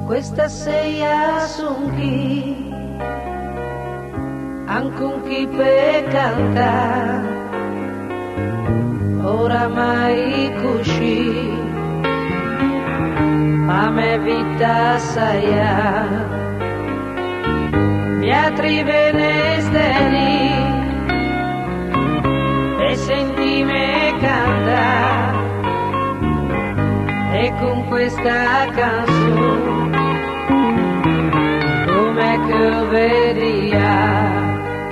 questa seia son chi, anche un chi per cantare, oramai così, a me vita saia, gli altri venesteri, e senti me cantare, e con questa canzone come che vedia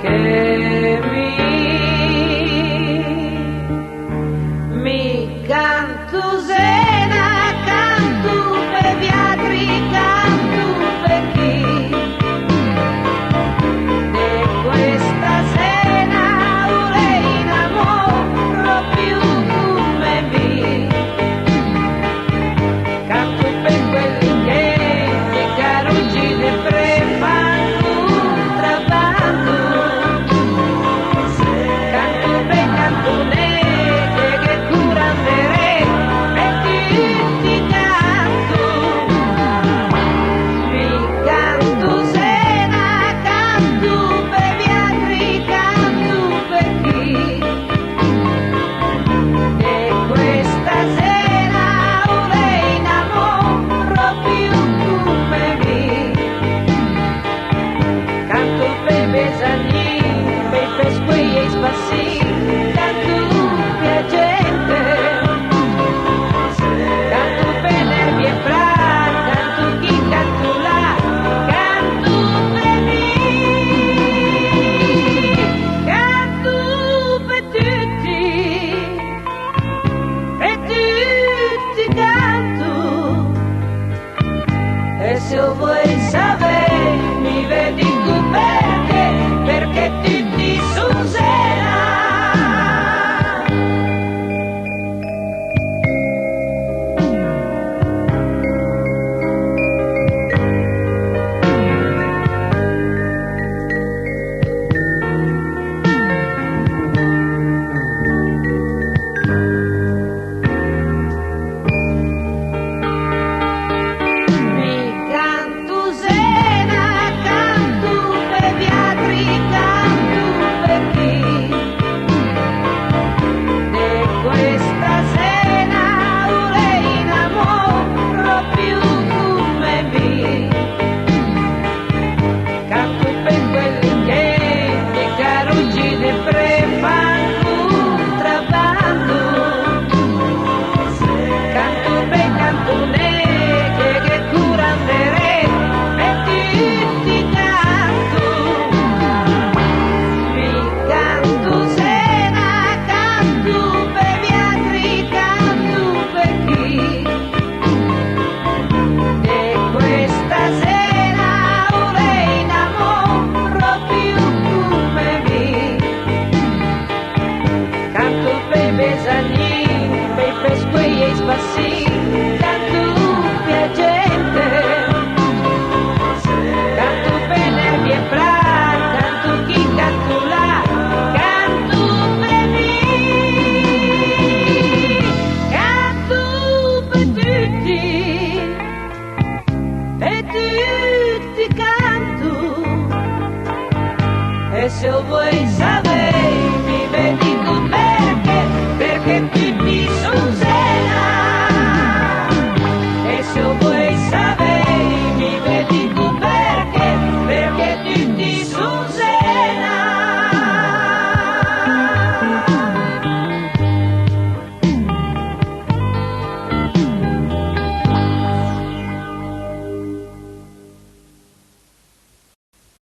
che mi canto sena, canto per gli altri, canto per chi e questa sera vorrei in amore più come me, canto per quelli che carucci ne prefanno un trabanto, canto per cantone che curano le re e tutti canto, mi canto sera, canto per gli altri, canto per chi e questa sera vorrei in amore più come me, canto per besagni, per pesquei e spassi, canto per gente, canto per nervi e fra, canto chi canto là, canto per me, canto per tutti canto, e se vuoi sapere mi vedi tu perché tutti sono sera. Mi canto sera, canto per gli altri, canto per chi e questa sera vorrei in amore più come me, canto per quelli che carucci ne prefanno un trabando, canto per cantone che curano le re e tutti canto, mi canto sera, canto per gli altri, canto per chi e questa sera vorrei in amore più come me, canto per besagni, per pesquei e spassi, canto per gente, canto per nervi e fra, canto chi canto là, canto per me, canto per tutti canto, e se vuoi